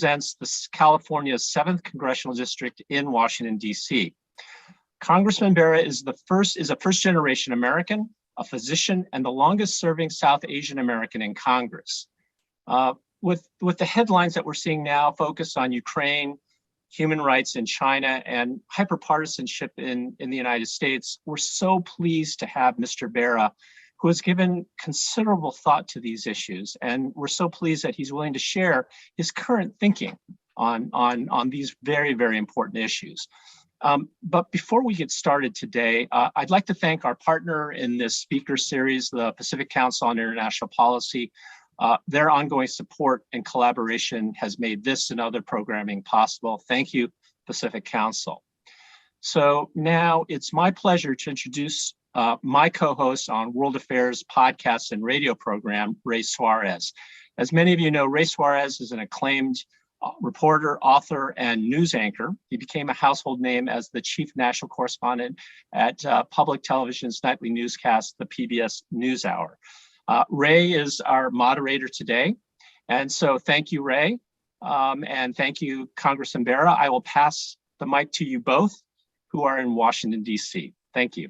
represents California's 7th Congressional District in Washington, D.C. Congressman Bera is a first-generation American, a physician, and the longest-serving South Asian American in Congress. With the headlines that we're seeing now focused on Ukraine, human rights in China, and hyperpartisanship in the United States, we're so pleased to have Mr. Bera, who has given considerable thought to these issues. And we're so pleased that he's willing to share his current thinking on these very, very important issues. But before we get started today, I'd like to thank our partner in this speaker series, the Pacific Council on International Policy. Their ongoing support and collaboration has made this and other programming possible. Thank you, Pacific Council. So now it's my pleasure to introduce my co-host on World Affairs podcast and radio program, Ray Suarez. As many of you know, Ray Suarez is an acclaimed reporter, author, and news anchor. He became a household name as the chief national correspondent at public television's nightly newscast, the PBS NewsHour. Ray is our moderator today. And so thank you, Ray. And thank you, Congressman Bera. I will pass the mic to you both who are in Washington, D.C. Thank you.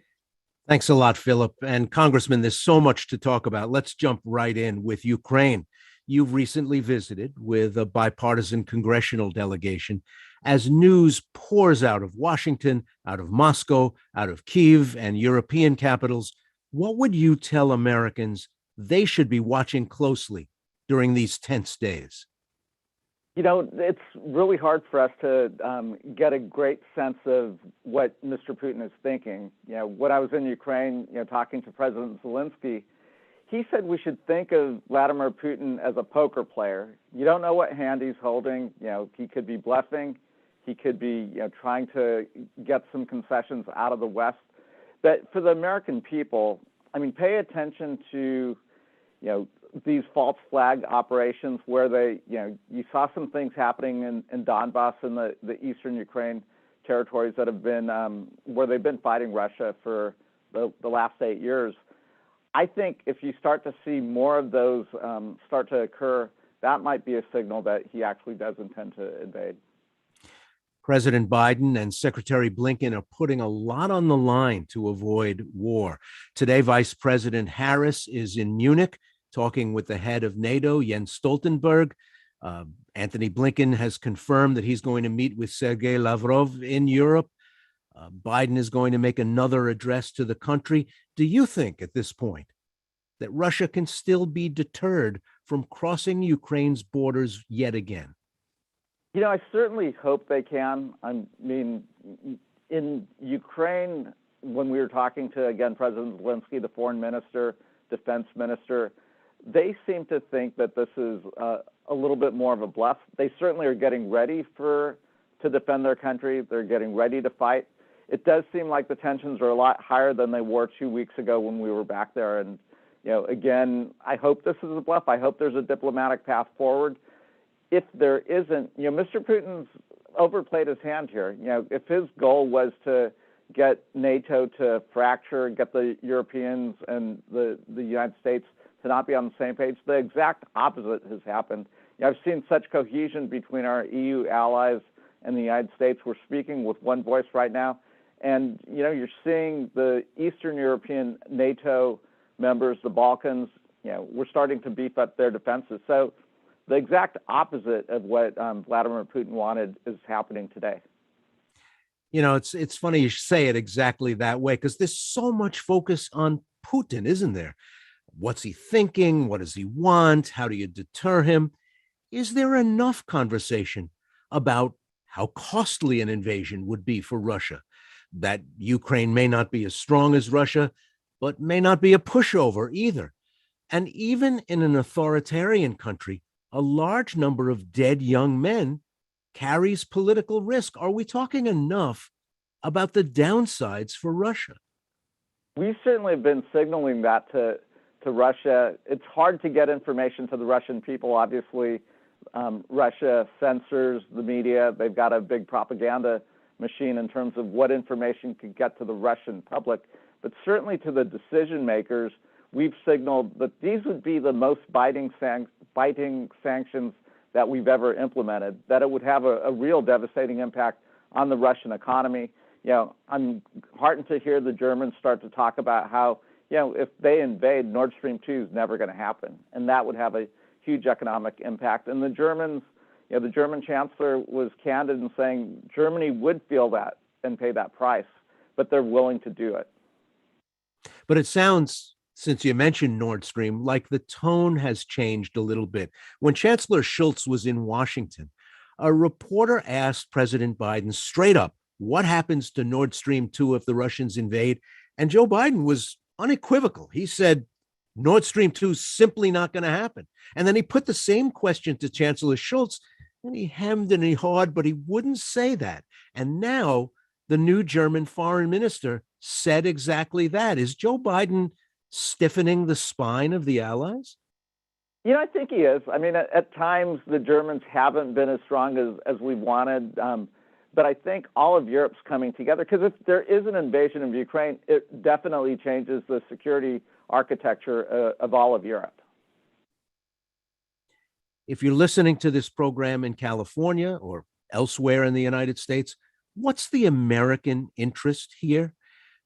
Thanks a lot, Philip. And Congressman, there's so much to talk about. Let's jump right in with Ukraine. You've recently visited with a bipartisan congressional delegation. As news pours out of Washington, out of Moscow, out of Kyiv and European capitals, what would you tell Americans they should be watching closely during these tense days? You know, it's really hard for us to get a great sense of what Mr. Putin is thinking. You know, when I was in Ukraine, talking to President Zelensky, he said we should think of Vladimir Putin as a poker player. You don't know what hand he's holding. He could be bluffing. He could be, trying to get some concessions out of the West. But for the American people, I mean, pay attention to, these false flag operations where they, you saw some things happening in Donbass and the eastern Ukraine territories that have been, where they've been fighting Russia for the last 8 years. I think if you start to see more of those start to occur, that might be a signal that he actually does intend to invade. President Biden and Secretary Blinken are putting a lot on the line to avoid war. Today, Vice President Harris is in Munich talking with the head of NATO, Jens Stoltenberg. Anthony Blinken has confirmed that he's going to meet with Sergei Lavrov in Europe. Biden is going to make another address to the country. Do you think at this point that Russia can still be deterred from crossing Ukraine's borders yet again? I certainly hope they can. I mean, in Ukraine, when we were talking to, again, President Zelensky, the foreign minister, defense minister, they seem to think that this is a little bit more of a bluff. They certainly are getting ready to defend their country. They're getting ready to fight. It does seem like the tensions are a lot higher than they were 2 weeks ago when we were back there. And, again, I hope this is a bluff. I hope there's a diplomatic path forward. If there isn't, Mr. Putin's overplayed his hand here. If his goal was to get NATO to fracture, get the Europeans and the United States to not be on the same page, the exact opposite has happened. I've seen such cohesion between our EU allies and the United States. We're speaking with one voice right now. And, you're seeing the Eastern European NATO members, the Balkans, we're starting to beef up their defenses. So the exact opposite of what Vladimir Putin wanted is happening today. It's funny you say it exactly that way, because there's so much focus on Putin, isn't there? What's he thinking? What does he want? How do you deter him? Is there enough conversation about how costly an invasion would be for Russia? That Ukraine may not be as strong as Russia, but may not be a pushover either. And even in an authoritarian country, a large number of dead young men carries political risk. Are we talking enough about the downsides for Russia? We certainly have been signaling that to Russia. It's hard to get information to the Russian people. Obviously, Russia censors the media. They've got a big propaganda machine in terms of what information could get to the Russian public. But certainly to the decision makers, we've signaled that these would be the most biting sanctions that we've ever implemented, that it would have a real devastating impact on the Russian economy. I'm heartened to hear the Germans start to talk about how, if they invade, Nord Stream 2 is never going to happen, and that would have a huge economic impact. And the Germans, the German chancellor was candid in saying Germany would feel that and pay that price, but they're willing to do it. But it sounds, since you mentioned Nord Stream, like the tone has changed a little bit. When Chancellor Schultz was in Washington, a reporter asked President Biden straight up, what happens to Nord Stream 2 if the Russians invade? And Joe Biden was unequivocal. He said, Nord Stream 2 is simply not going to happen. And then he put the same question to Chancellor Schultz, and he hemmed and he hawed, but he wouldn't say that. And now the new German foreign minister said exactly that. Is Joe Biden stiffening the spine of the allies? I think he is. I mean, at times the Germans haven't been as strong as we wanted. But I think all of Europe's coming together, because if there is an invasion of Ukraine, it definitely changes the security architecture of all of Europe. If you're listening to this program in California or elsewhere in the United States, what's the American interest here?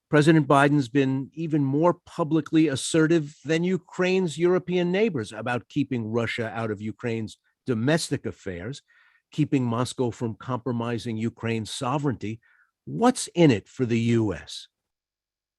President Biden's been even more publicly assertive than Ukraine's European neighbors about keeping Russia out of Ukraine's domestic affairs, keeping Moscow from compromising Ukraine's sovereignty. What's in it for the U.S.?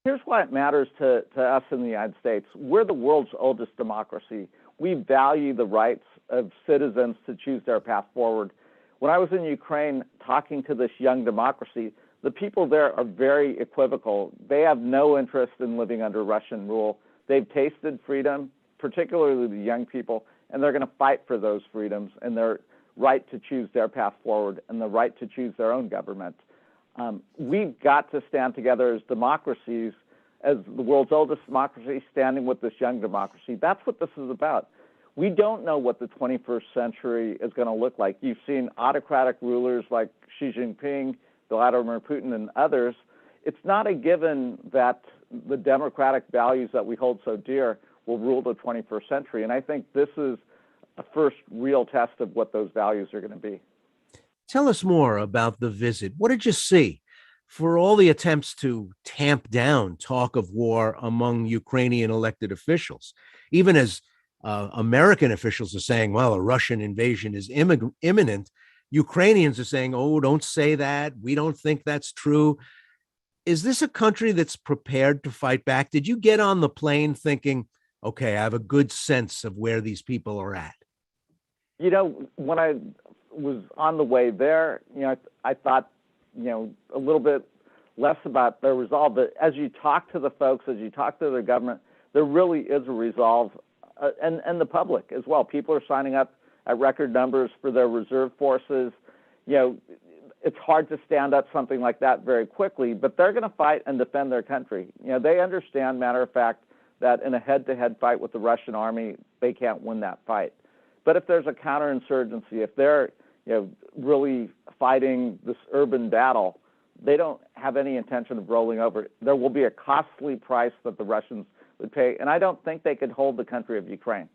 Here's why it matters to us in the United States. We're the world's oldest democracy. We value the rights of citizens to choose their path forward. When I was in Ukraine talking to this young democracy, the people there are very equivocal. They have no interest in living under Russian rule. They've tasted freedom, particularly the young people, and they're going to fight for those freedoms and their right to choose their path forward and the right to choose their own government. We've got to stand together as democracies, as the world's oldest democracy, standing with this young democracy. That's what this is about. We don't know what the 21st century is going to look like. You've seen autocratic rulers like Xi Jinping, Vladimir Putin, and others. It's not a given that the democratic values that we hold so dear will rule the 21st century. And I think this is a first real test of what those values are going to be. Tell us more about the visit. What did you see? For all the attempts to tamp down talk of war among Ukrainian elected officials, even as American officials are saying, well, a Russian invasion is imminent, Ukrainians are saying, oh, don't say that. We don't think that's true. Is this a country that's prepared to fight back? Did you get on the plane thinking, okay, I have a good sense of where these people are at? When I was on the way there, I thought, a little bit less about their resolve. But as you talk to the folks, as you talk to the government, there really is a resolve, and the public as well. People are signing up at record numbers for their reserve forces. It's hard to stand up something like that very quickly, but they're going to fight and defend their country. They understand, matter of fact, that in a head-to-head fight with the Russian army, they can't win that fight. But if there's a counterinsurgency, if they're really fighting this urban battle, they don't have any intention of rolling over. There will be a costly price that the Russians would pay, and I don't think they could hold the country of Ukraine.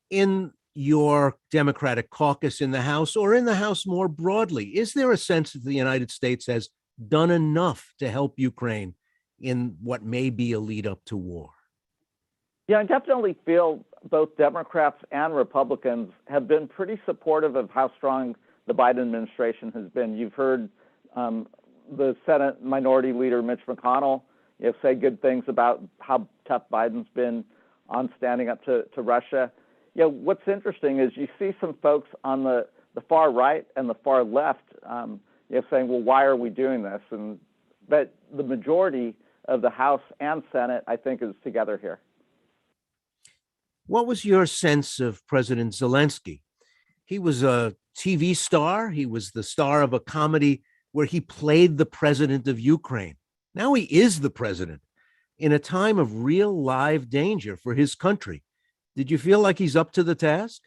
In your Democratic caucus in the House, or in the House more broadly, is there a sense that the United States has done enough to help Ukraine in what may be a lead up to war? Yeah, I definitely feel both Democrats and Republicans have been pretty supportive of how strong the Biden administration has been. You've heard the Senate Minority Leader Mitch McConnell say good things about how tough Biden's been on standing up to Russia. What's interesting is you see some folks on the far right and the far left saying, well, why are we doing this? But the majority of the House and Senate, I think, is together here. What was your sense of President Zelensky? He was a TV star. He was the star of a comedy where he played the president of Ukraine. Now he is the president in a time of real live danger for his country. Did you feel like he's up to the task?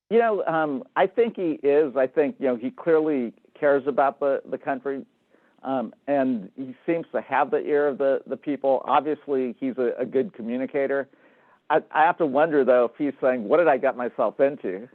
I think he is. I think, he clearly cares about the country, and he seems to have the ear of the people. Obviously, he's a good communicator. I have to wonder, though, if he's saying, what did I get myself into?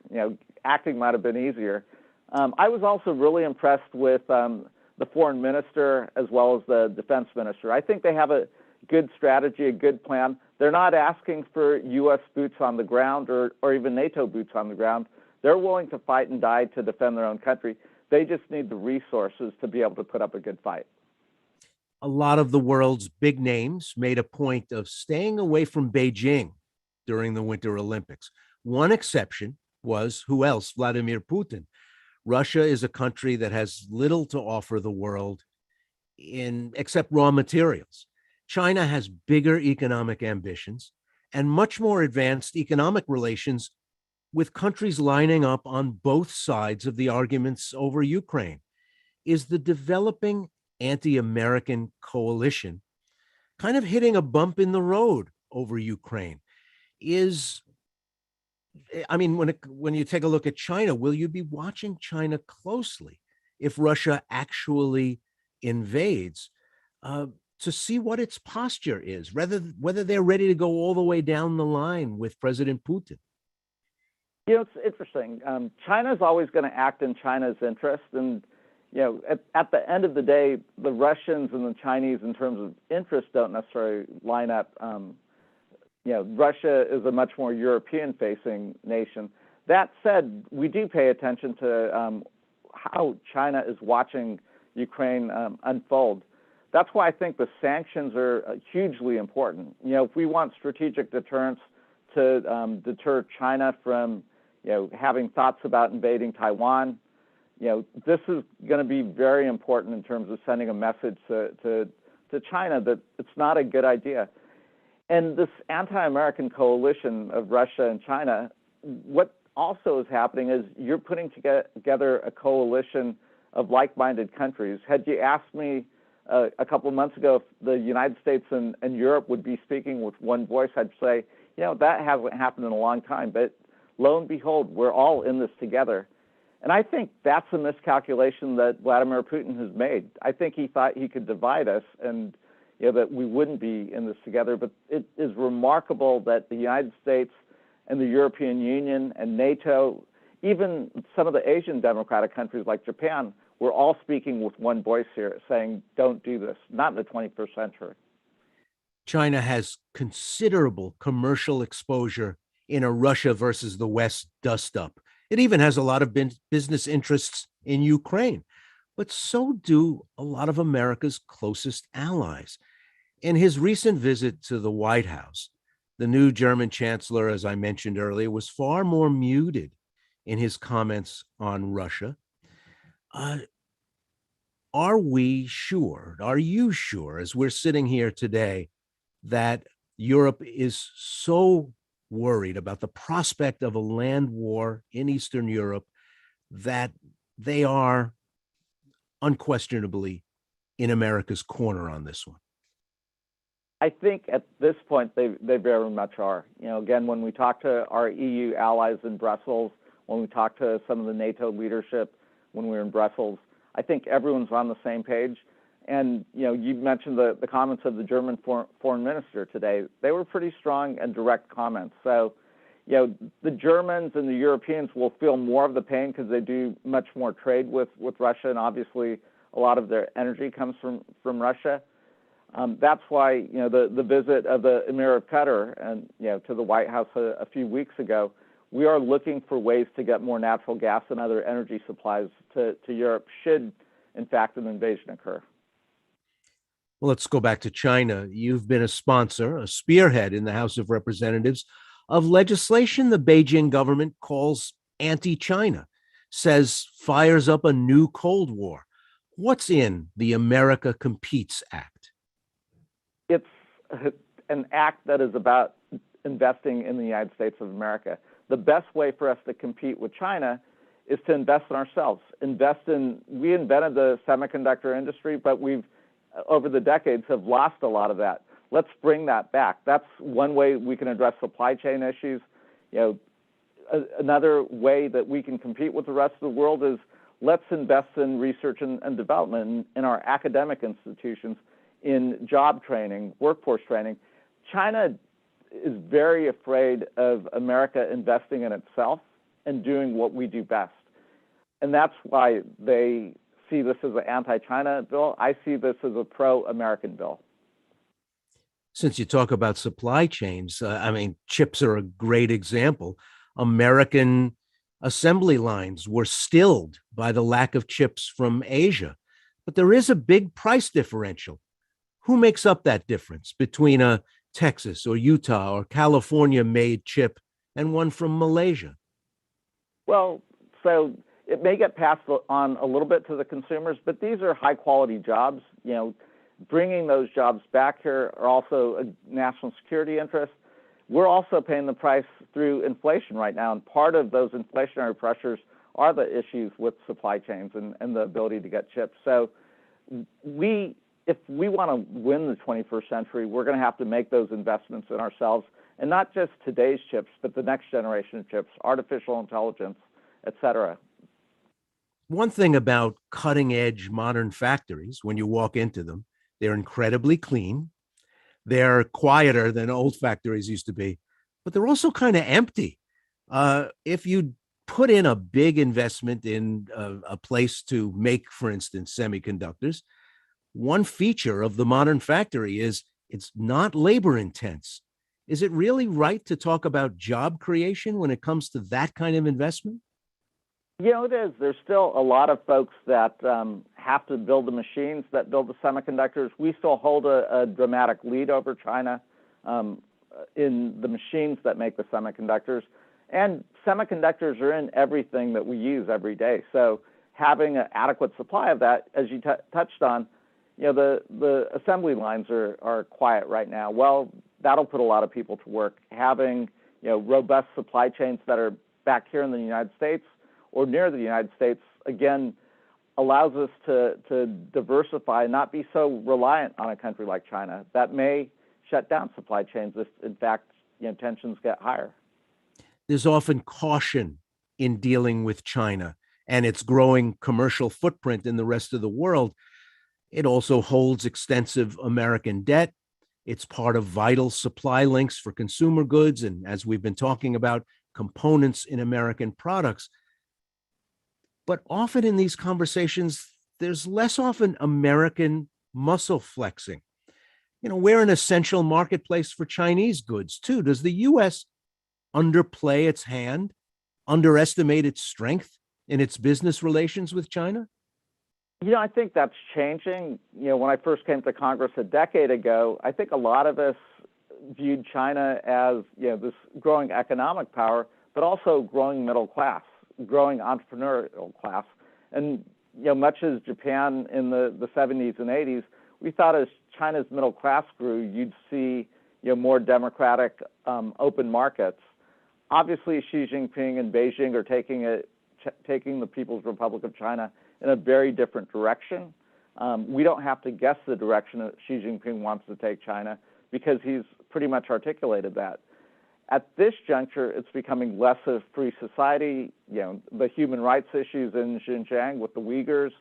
Acting might have been easier. I was also really impressed with the foreign minister as well as the defense minister. I think they have a good strategy, a good plan. They're not asking for U.S. boots on the ground or even NATO boots on the ground. They're willing to fight and die to defend their own country. They just need the resources to be able to put up a good fight. A lot of the world's big names made a point of staying away from Beijing during the Winter Olympics. One exception was, who else? Vladimir Putin. Russia is a country that has little to offer the world except raw materials. China has bigger economic ambitions and much more advanced economic relations with countries lining up on both sides of the arguments over Ukraine. Is the developing anti-American coalition kind of hitting a bump in the road over Ukraine? When you take a look at China, will you be watching China closely if Russia actually invades to see what its posture is, whether they're ready to go all the way down the line with President Putin? It's interesting. China's always going to act in China's interest. And, at the end of the day, the Russians and the Chinese, in terms of interest, don't necessarily line up. Russia is a much more European-facing nation. That said, we do pay attention to how China is watching Ukraine unfold. That's why I think the sanctions are hugely important. If we want strategic deterrence to deter China from, having thoughts about invading Taiwan, this is going to be very important in terms of sending a message to China that it's not a good idea. And this anti-American coalition of Russia and China, what also is happening is you're putting together a coalition of like-minded countries. Had you asked me a couple of months ago if the United States and Europe would be speaking with one voice, I'd say, that hasn't happened in a long time. But lo and behold, we're all in this together. And I think that's a miscalculation that Vladimir Putin has made. I think he thought he could divide us and that we wouldn't be in this together. But it is remarkable that the United States and the European Union and NATO, even some of the Asian democratic countries like Japan, we're all speaking with one voice here saying, don't do this, not in the 21st century. China has considerable commercial exposure in a Russia versus the West dust-up. It even has a lot of business interests in Ukraine, but so do a lot of America's closest allies. In his recent visit to the White House, the new German chancellor, as I mentioned earlier, was far more muted in his comments on Russia. Are you sure, as we're sitting here today, that Europe is so worried about the prospect of a land war in Eastern Europe that they are unquestionably in America's corner on this one? I think at this point they very much are. Again, when we talk to our EU allies in Brussels, when we talk to some of the NATO leadership when we were in Brussels, I think everyone's on the same page. And, you mentioned the comments of the German foreign minister today. They were pretty strong and direct comments. So, the Germans and the Europeans will feel more of the pain because they do much more trade with Russia, and obviously a lot of their energy comes from Russia. That's why, the visit of the Emir of Qatar and, to the White House a few weeks ago, we are looking for ways to get more natural gas and other energy supplies to Europe should, in fact, an invasion occur. Well, let's go back to China. You've been a sponsor, a spearhead in the House of Representatives of legislation the Beijing government calls anti-China, says fires up a new Cold War. What's in the America Competes Act? It's an act that is about investing in the United States of America. The best way for us to compete with China is to invest in ourselves. We invented the semiconductor industry, but we've over the decades have lost a lot of that. Let's bring that back. That's one way we can address supply chain issues. Another way that we can compete with the rest of the world is let's invest in research and development in our academic institutions, in job training, workforce training. China is very afraid of America investing in itself and doing what we do best. And that's why they see this as an anti-China bill. I see this as a pro-American bill. Since you talk about supply chains, I mean, chips are a great example. American assembly lines were stilled by the lack of chips from Asia. But there is a big price differential. Who makes up that difference between a Texas or Utah or California made chip and one from Malaysia? Well, so it may get passed on a little bit to the consumers, but these are high quality jobs. You know, bringing those jobs back here are also a national security interest. We're also paying the price through inflation right now, and part of those inflationary pressures are the issues with supply chains and the ability to get chips. So if we want to win the 21st century, we're going to have to make those investments in ourselves, and not just today's chips, but the next generation of chips, artificial intelligence, et cetera. One thing about cutting edge modern factories, when you walk into them, they're incredibly clean. They're quieter than old factories used to be, but they're also kind of empty. If you put in a big investment in a place to make, for instance, semiconductors, one feature of the modern factory is it's not labor intense. Is it really right to talk about job creation when it comes to that kind of investment? You know, it is. There's still a lot of folks that have to build the machines that build the semiconductors. We still hold a dramatic lead over China in the machines that make the semiconductors. And semiconductors are in everything that we use every day. So having an adequate supply of that, as you touched on, you know, the assembly lines are quiet right now. Well, that'll put a lot of people to work. Having, you know, robust supply chains that are back here in the United States or near the United States, again, allows us to diversify and not be so reliant on a country like China. That may shut down supply chains if, in fact, you know, tensions get higher. There's often caution in dealing with China and its growing commercial footprint in the rest of the world. It also holds extensive American debt. It's part of vital supply links for consumer goods, and as we've been talking about, components in American products. But often in these conversations, there's less often American muscle flexing. You know, we're an essential marketplace for Chinese goods too. Does the U.S. underplay its hand, underestimate its strength in its business relations with China? You know, I think that's changing. You know, when I first came to Congress a decade ago, I think a lot of us viewed China as, you know, this growing economic power, but also growing middle class, growing entrepreneurial class. And, you know, much as Japan in the 70s and 80s, we thought as China's middle class grew, you'd see, you know, more democratic, open markets. Obviously, Xi Jinping and Beijing are taking the People's Republic of China in a very different direction. We don't have to guess the direction that Xi Jinping wants to take China because he's pretty much articulated that. At this juncture, it's becoming less of free society. You know, the human rights issues in Xinjiang with the Uyghurs,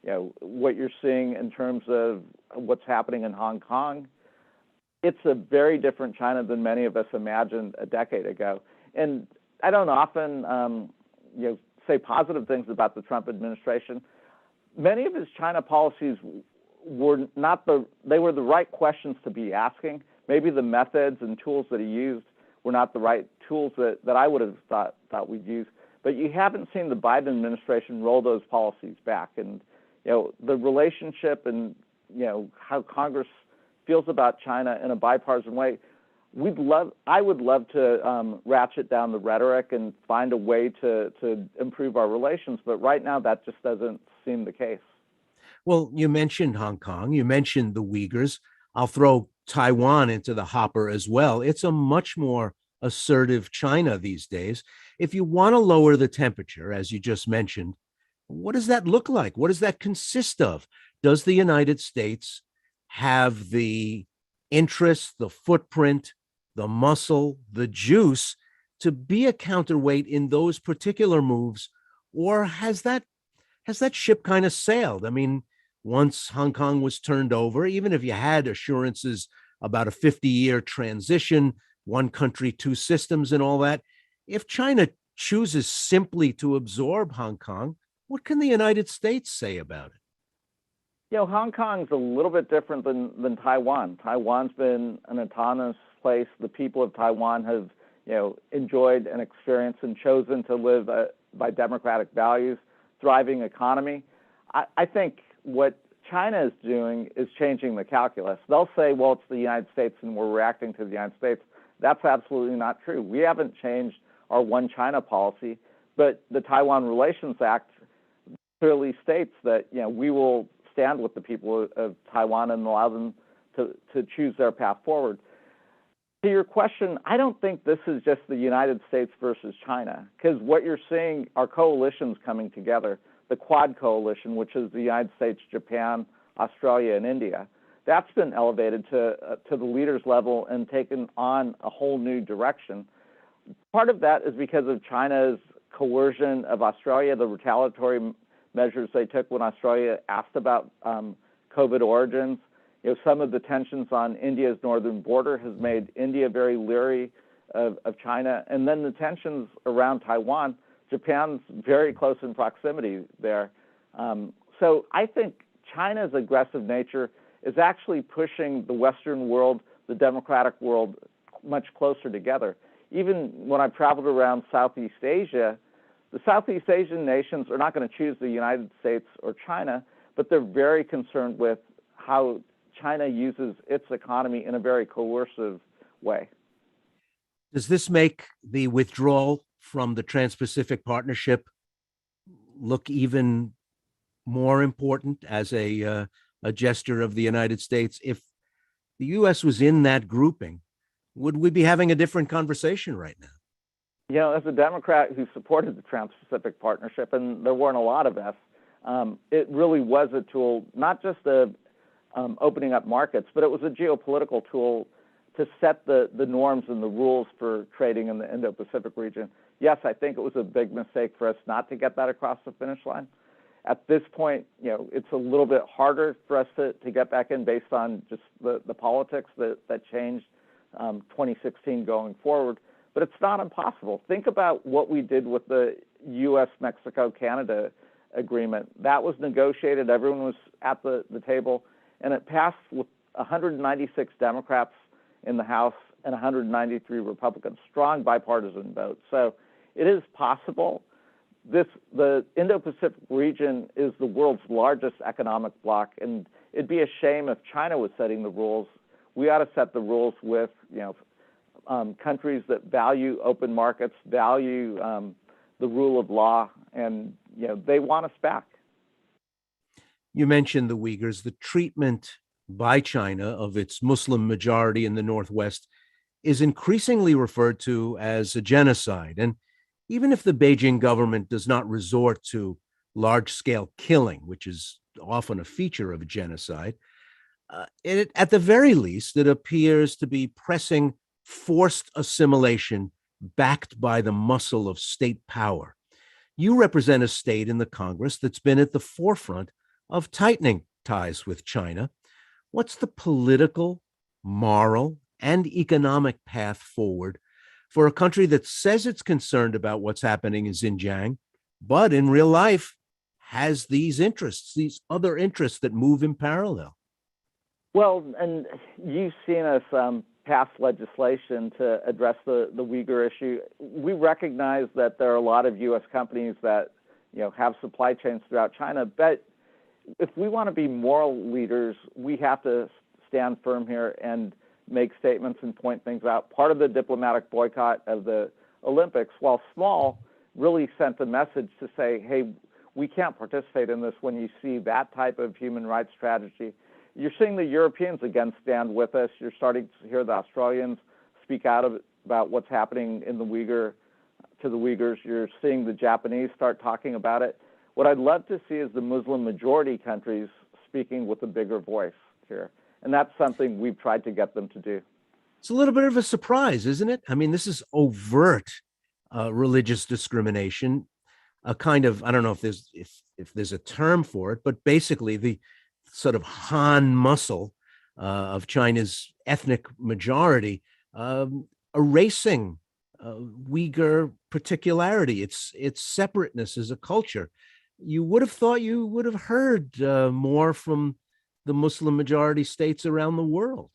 you know, what you're seeing in terms of what's happening in Hong Kong. It's a very different China than many of us imagined a decade ago. And I don't often, you know, say positive things about the Trump administration. Many of his China policies were they were the right questions to be asking. Maybe the methods and tools that he used were not the right tools that I would have thought we'd use. But you haven't seen the Biden administration roll those policies back. And, you know, the relationship and, you know, how Congress feels about China in a bipartisan way, I would love to ratchet down the rhetoric and find a way to improve our relations. But right now, that just doesn't seem the case. Well, you mentioned Hong Kong. You mentioned the Uyghurs. I'll throw Taiwan into the hopper as well. It's a much more assertive China these days. If you want to lower the temperature, as you just mentioned, what does that look like? What does that consist of? Does the United States have the interest, the footprint, the muscle, the juice to be a counterweight in those particular moves? Or has that ship kind of sailed? I mean, once Hong Kong was turned over, even if you had assurances about a 50-year transition, one country, two systems and all that. If China chooses simply to absorb Hong Kong, what can the United States say about it? You know, Hong Kong's a little bit different than Taiwan. Taiwan's been an autonomous place. The people of Taiwan have, you know, enjoyed and experienced and chosen to live by democratic values, thriving economy. I think what China is doing is changing the calculus. They'll say, well, it's the United States and we're reacting to the United States. That's absolutely not true. We haven't changed our one China policy, but the Taiwan Relations Act clearly states that, you know, we will stand with the people of Taiwan and allow them to choose their path forward. To your question, I don't think this is just the United States versus China, because what you're seeing are coalitions coming together. The Quad coalition, which is the United States, Japan, Australia, and India, that's been elevated to the leaders level and taken on a whole new direction. Part of that is because of China's coercion of Australia, the retaliatory measures they took when Australia asked about COVID origins. You know, some of the tensions on India's northern border has made India very leery of China. And then the tensions around Taiwan, Japan's very close in proximity there. So I think China's aggressive nature is actually pushing the Western world, the democratic world, much closer together. Even when I've traveled around Southeast Asia, the Southeast Asian nations are not going to choose the United States or China, but they're very concerned with how China uses its economy in a very coercive way. Does this make the withdrawal from the Trans-Pacific Partnership look even more important as a gesture of the United States? If the U.S. was in that grouping, would we be having a different conversation right now? You know, as a Democrat who supported the Trans-Pacific Partnership, and there weren't a lot of us, it really was a tool, not just of opening up markets, but it was a geopolitical tool to set the norms and the rules for trading in the Indo-Pacific region. Yes, I think it was a big mistake for us not to get that across the finish line. At this point, you know, it's a little bit harder for us to get back in based on just the politics that changed 2016 going forward. But it's not impossible. Think about what we did with the U.S.-Mexico-Canada agreement. That was negotiated. Everyone was at the table, and it passed with 196 Democrats in the House and 193 Republicans. Strong bipartisan vote. So it is possible. The Indo-Pacific region is the world's largest economic bloc, and it'd be a shame if China was setting the rules. We ought to set the rules with, you know, countries that value open markets, value the rule of law, and, you know, they want us back. You mentioned the Uyghurs. The treatment by China of its Muslim majority in the Northwest is increasingly referred to as a genocide. And even if the Beijing government does not resort to large-scale killing, which is often a feature of a genocide, at the very least, it appears to be pressing forced assimilation backed by the muscle of state power. You represent a state in the Congress that's been at the forefront of tightening ties with China. What's the political, moral, and economic path forward for a country that says it's concerned about what's happening in Xinjiang, but in real life has these interests, these other interests that move in parallel? Well, and you've seen us pass legislation to address the Uyghur issue. We recognize that there are a lot of U.S. companies that, you know, have supply chains throughout China, but if we want to be moral leaders, we have to stand firm here and make statements and point things out. Part of the diplomatic boycott of the Olympics, while small, really sent a message to say, hey, we can't participate in this when you see that type of human rights strategy. You're seeing the Europeans again stand with us. You're starting to hear the Australians speak out about what's happening in the Uyghurs. You're seeing the Japanese start talking about it. What I'd love to see is the Muslim majority countries speaking with a bigger voice here. And that's something we've tried to get them to do. It's a little bit of a surprise, isn't it? I mean, this is overt religious discrimination, a kind of, I don't know if there's a term for it, but basically the sort of Han muscle of China's ethnic majority erasing Uyghur particularity, its separateness as a culture. You would have thought you would have heard more from the Muslim majority states around the world.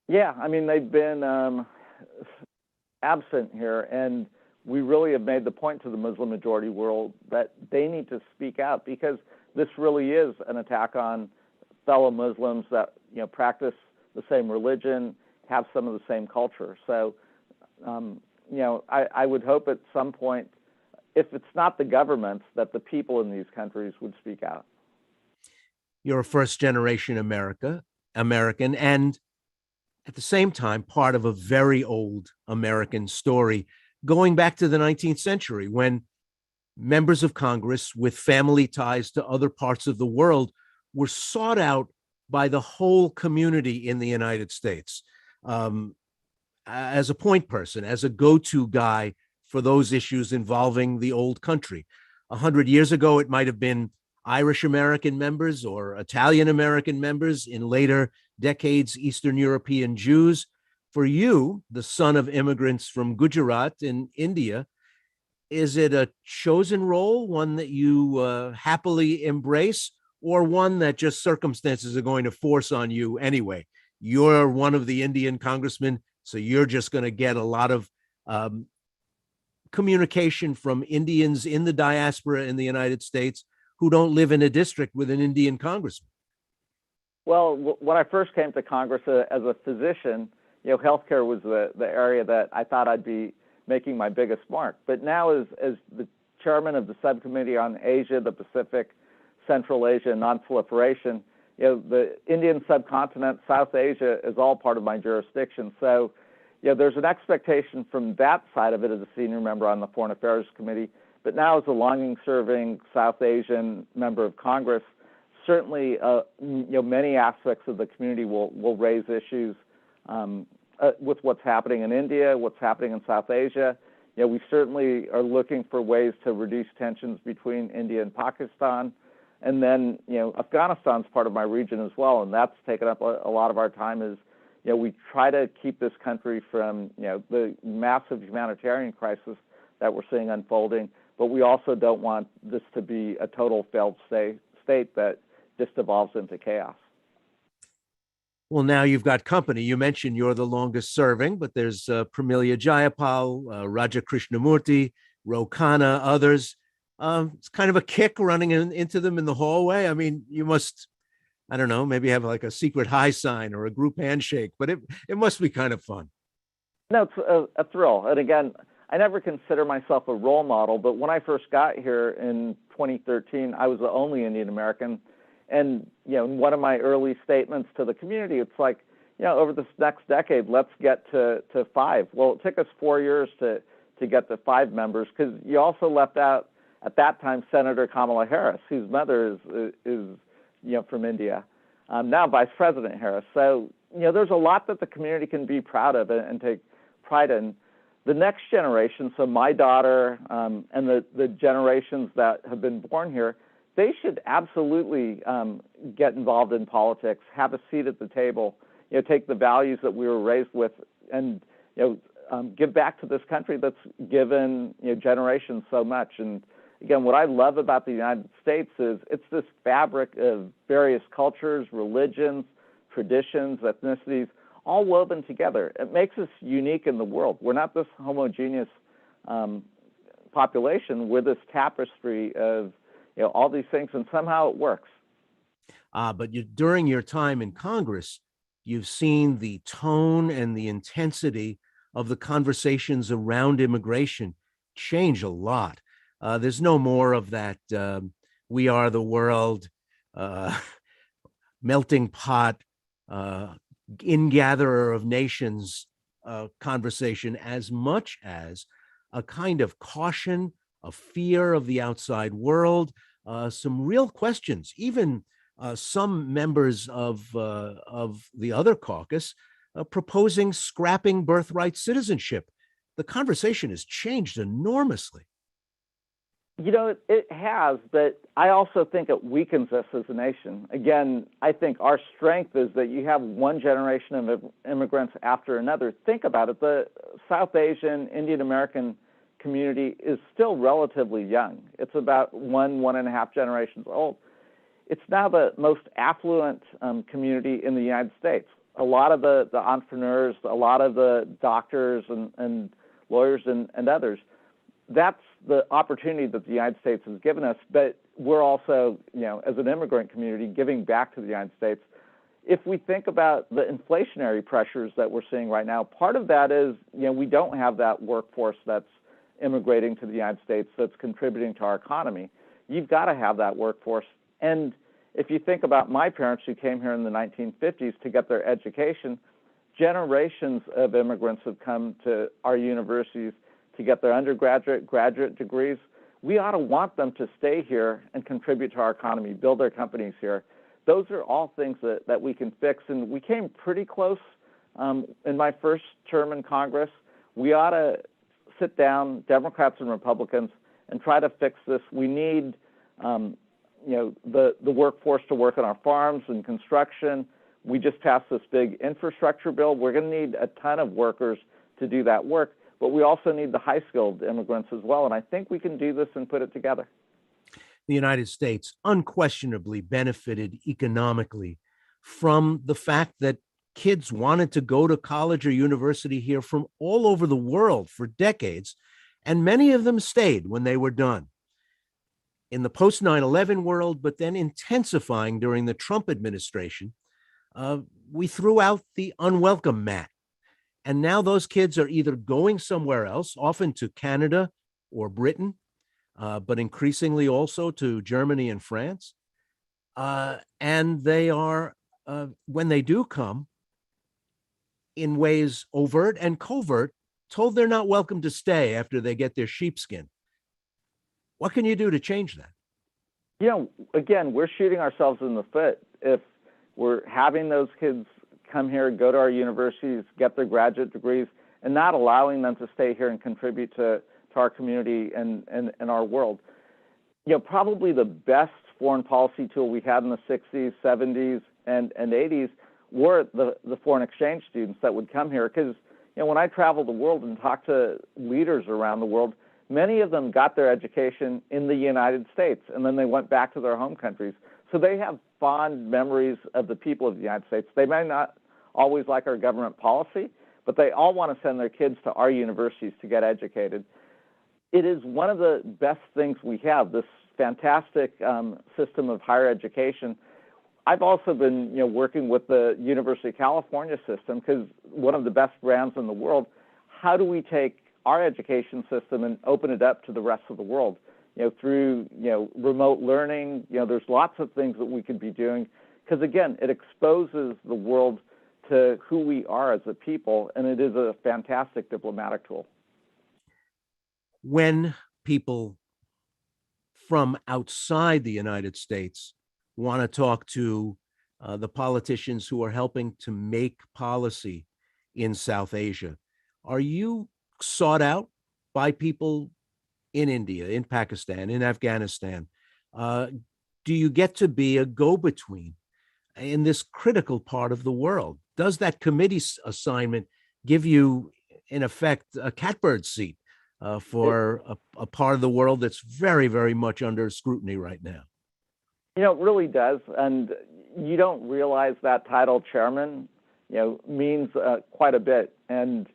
Yeah, I mean, they've been absent here, and we really have made the point to the Muslim majority world that they need to speak out, because this really is an attack on fellow Muslims that, you know, practice the same religion, have some of the same culture. So, you know, I would hope at some point, if it's not the governments, that the people in these countries would speak out. You're a first-generation American, and at the same time, part of a very old American story going back to the 19th century, when members of Congress with family ties to other parts of the world were sought out by the whole community in the United States as a point person, as a go-to guy for those issues involving the old country. 100 years ago, it might have been Irish American members or Italian American members. In later decades, Eastern European Jews. For you, the son of immigrants from Gujarat in India, is it a chosen role, one that you happily embrace, or one that just circumstances are going to force on you anyway? You're one of the Indian congressmen, so you're just going to get a lot of communication from Indians in the diaspora in the United States who don't live in a district with an Indian congressman. Well, when I first came to Congress as a physician, you know, healthcare was the area that I thought I'd be making my biggest mark. But now as the chairman of the subcommittee on Asia, the Pacific, Central Asia, and non-proliferation, you know, the Indian subcontinent, South Asia is all part of my jurisdiction. So, you know, there's an expectation from that side of it as a senior member on the Foreign Affairs Committee. But now as a longing-serving South Asian member of Congress, certainly, you know, many aspects of the community will raise issues with what's happening in India, what's happening in South Asia. You know, we certainly are looking for ways to reduce tensions between India and Pakistan. And then, you know, Afghanistan's part of my region as well, and that's taken up a lot of our time. Is, you know, we try to keep this country from, you know, the massive humanitarian crisis that we're seeing unfolding, but we also don't want this to be a total failed state that just evolves into chaos. Well, now you've got company. You mentioned you're the longest serving, but there's Pramila Jayapal, Raja Krishnamurti, Ro Khanna, others. It's kind of a kick running into them in the hallway. I mean, you must, I don't know, maybe have like a secret high sign or a group handshake, but it must be kind of fun. No, it's a thrill. And again, I never consider myself a role model, but when I first got here in 2013, I was the only Indian American. And, you know, in one of my early statements to the community, it's like, you know, over this next decade, let's get to 5. Well, it took us 4 years to get to 5 members, because you also left out, at that time, Senator Kamala Harris, whose mother is you know, from India, now Vice President Harris. So, you know, there's a lot that the community can be proud of and take pride in. The next generation, so my daughter and the generations that have been born here, they should absolutely get involved in politics, have a seat at the table, you know, take the values that we were raised with, and, you know, give back to this country that's given, you know, generations so much. And again, what I love about the United States is it's this fabric of various cultures, religions, traditions, ethnicities, all woven together. It makes us unique in the world. We're not this homogeneous population. We're this tapestry of, you know, all these things, and somehow it works. But during your time in Congress, you've seen the tone and the intensity of the conversations around immigration change a lot. There's no more of that we are the world, melting pot, ingatherer of nations conversation, as much as a kind of caution, a fear of the outside world, some real questions. Even some members of the other caucus proposing scrapping birthright citizenship. The conversation has changed enormously. It has, but I also think it weakens us as a nation. Again, I think our strength is that you have one generation of immigrants after another. Think about it. The South Asian, Indian American community is still relatively young. It's about 1.5 generations old. It's now the most affluent community in the United States. A lot of the entrepreneurs, a lot of the doctors and lawyers and others, that's the opportunity that the United States has given us, but we're also, as an immigrant community, giving back to the United States. If we think about the inflationary pressures that we're seeing right now, part of that is, we don't have that workforce that's immigrating to the United States that's contributing to our economy. You've got to have that workforce. And if you think about my parents who came here in the 1950s to get their education, generations of immigrants have come to our universities to get their undergraduate, graduate degrees. We ought to want them to stay here and contribute to our economy, build their companies here. Those are all things that we can fix. And we came pretty close in my first term in Congress. We ought to sit down, Democrats and Republicans, and try to fix this. We need the workforce to work on our farms and construction. We just passed this big infrastructure bill. We're going to need a ton of workers to do that work. But we also need the high-skilled immigrants as well. And I think we can do this and put it together. The United States unquestionably benefited economically from the fact that kids wanted to go to college or university here from all over the world for decades, and many of them stayed when they were done. In the post 9/11 world, but then intensifying during the Trump administration, we threw out the unwelcome mat. And now those kids are either going somewhere else, often to Canada or Britain, but increasingly also to Germany and France. And they are, when they do come, in ways overt and covert, told they're not welcome to stay after they get their sheepskin. What can you do to change that? Again, we're shooting ourselves in the foot if we're having those kids come here, go to our universities, get their graduate degrees, and not allowing them to stay here and contribute to our community and our world. Probably the best foreign policy tool we had in the 60s, 70s, and 80s were the foreign exchange students that would come here. Because when I travel the world and talk to leaders around the world, many of them got their education in the United States, and then they went back to their home countries. So they have fond memories of the people of the United States. They may not always like our government policy, but they all want to send their kids to our universities to get educated. It is one of the best things we have, this fantastic system of higher education. I've also been working with the University of California system, because one of the best brands in the world. How do we take our education system and open it up to the rest of the world? Through remote learning, there's lots of things that we could be doing, because again, it exposes the world to who we are as a people, and it is a fantastic diplomatic tool. When people from outside the United States want to talk to the politicians who are helping to make policy in South Asia, are you sought out by people in India, in Pakistan, in Afghanistan? Do you get to be a go-between in this critical part of the world? Does that committee assignment give you, in effect, a catbird seat for a part of the world that's very, very much under scrutiny right now? It really does. And you don't realize that title, chairman, means quite a bit. And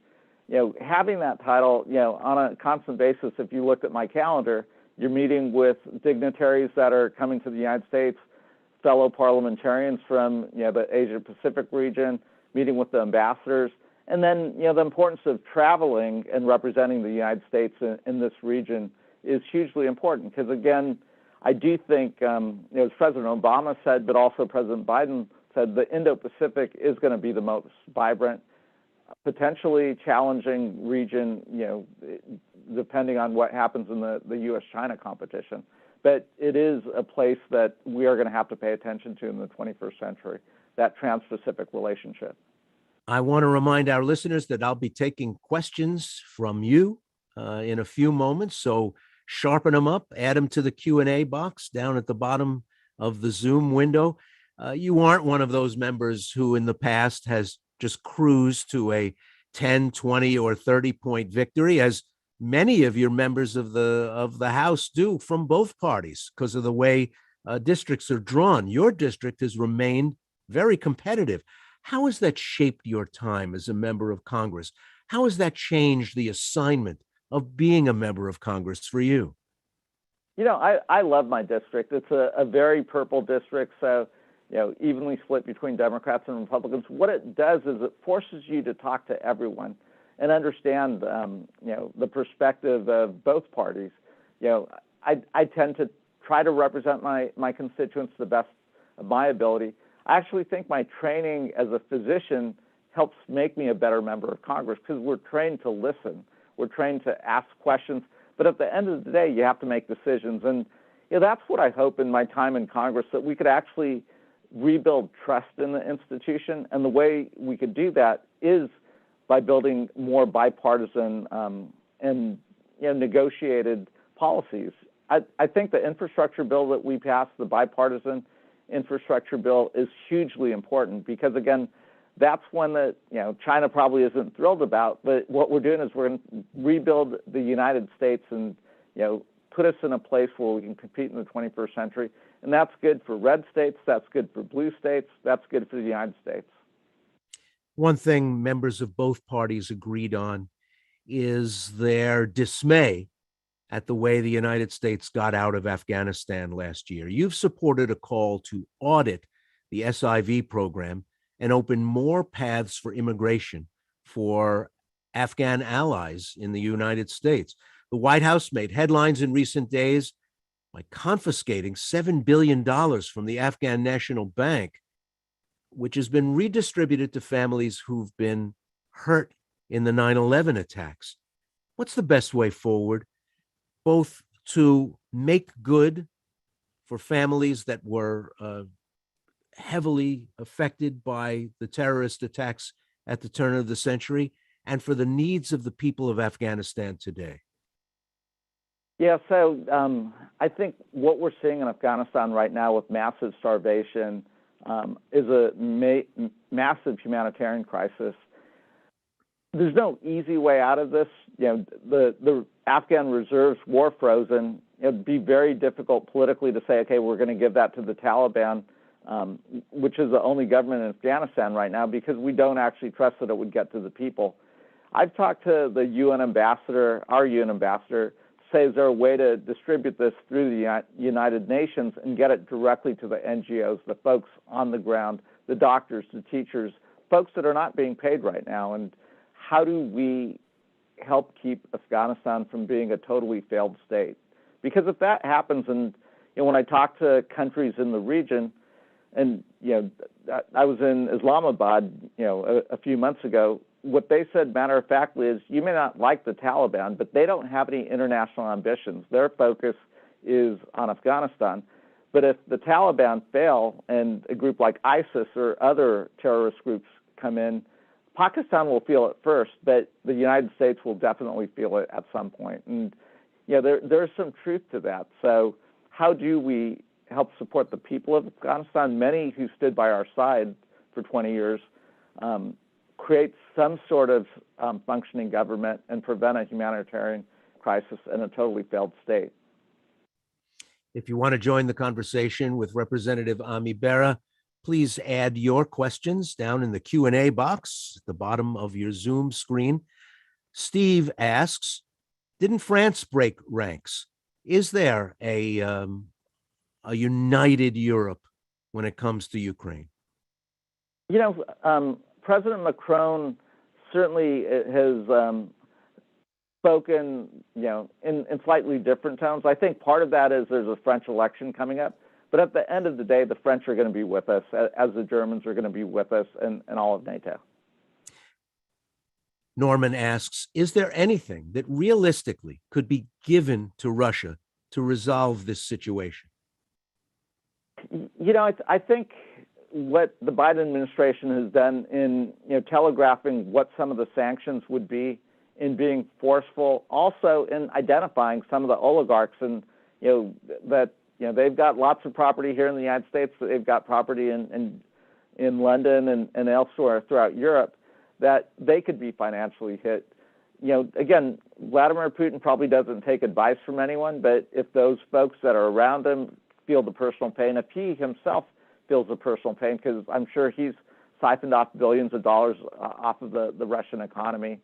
having that title, on a constant basis, if you look at my calendar, you're meeting with dignitaries that are coming to the United States, fellow parliamentarians from the Asia-Pacific region, meeting with the ambassadors, and then the importance of traveling and representing the United States in this region is hugely important. Because again, I do think, as President Obama said, but also President Biden said, the Indo-Pacific is going to be the most vibrant, potentially challenging region, depending on what happens in the U.S.-China competition. But it is a place that we are going to have to pay attention to in the 21st century, that trans-Pacific relationship. I want to remind our listeners that I'll be taking questions from you in a few moments. So sharpen them up, add them to the Q&A box down at the bottom of the Zoom window. You aren't one of those members who in the past has just cruised to a 10, 20, or 30-point victory, as many of your members of the House do from both parties because of the way districts are drawn. Your district has remained very competitive. How has that shaped your time as a member of Congress? How has that changed the assignment of being a member of Congress for you? You know, I love my district. It's a very purple district, so, you know, evenly split between Democrats and Republicans. What it does is it forces you to talk to everyone and understand, you know, the perspective of both parties. You know, I tend to try to represent my constituents to the best of my ability. I actually think my training as a physician helps make me a better member of Congress because we're trained to listen. We're trained to ask questions. But at the end of the day, you have to make decisions. And you know, that's what I hope in my time in Congress, that we could actually rebuild trust in the institution. And the way we could do that is by building more bipartisan and negotiated policies. I think the infrastructure bill that we passed, the bipartisan infrastructure bill, is hugely important because, again, that's one that China probably isn't thrilled about. But what we're doing is we're going to rebuild the United States and put us in a place where we can compete in the 21st century. And that's good for red states. That's good for blue states. That's good for the United States. One thing members of both parties agreed on is their dismay at the way the United States got out of Afghanistan last year. You've supported a call to audit the SIV program and open more paths for immigration for Afghan allies in the United States. The White House made headlines in recent days by confiscating $7 billion from the Afghan National Bank, which has been redistributed to families who've been hurt in the 9/11 attacks. What's the best way forward, both to make good for families that were heavily affected by the terrorist attacks at the turn of the century, and for the needs of the people of Afghanistan today? Yeah, so I think what we're seeing in Afghanistan right now with massive starvation is a massive humanitarian crisis. There's no easy way out of this. The Afghan reserves war frozen. It'd be very difficult politically to say, okay, we're going to give that to the Taliban, which is the only government in Afghanistan right now, because we don't actually trust that it would get to the people. I've talked to the UN ambassador, our UN ambassador, say, is there a way to distribute this through the United Nations and get it directly to the NGOs, the folks on the ground, the doctors, the teachers, folks that are not being paid right now? And how do we help keep Afghanistan from being a totally failed state? Because if that happens, and when I talk to countries in the region, and I was in Islamabad, a few months ago, what they said, matter of factly, is you may not like the Taliban, but they don't have any international ambitions. Their focus is on Afghanistan. But if the Taliban fail and a group like ISIS or other terrorist groups come in, Pakistan will feel it first, but the United States will definitely feel it at some point. And there's some truth to that. So how do we help support the people of Afghanistan, many who stood by our side for 20 years, create some sort of functioning government and prevent a humanitarian crisis in a totally failed state? If you want to join the conversation with Representative Ami Bera, please add your questions down in the Q&A box at the bottom of your Zoom screen. Steve asks, didn't France break ranks? Is there a united Europe when it comes to Ukraine? President Macron certainly has spoken, in slightly different tones. I think part of that is there's a French election coming up. But at the end of the day, the French are going to be with us, as the Germans are going to be with us, and all of NATO. Norman asks, is there anything that realistically could be given to Russia to resolve this situation? I think what the Biden administration has done in telegraphing what some of the sanctions would be in being forceful, also in identifying some of the oligarchs and they've got lots of property here in the United States. They've got property in London and elsewhere throughout Europe that they could be financially hit. Again, Vladimir Putin probably doesn't take advice from anyone, but if those folks that are around him feel the personal pain, if he himself feels the personal pain, because I'm sure he's siphoned off billions of dollars off of the Russian economy,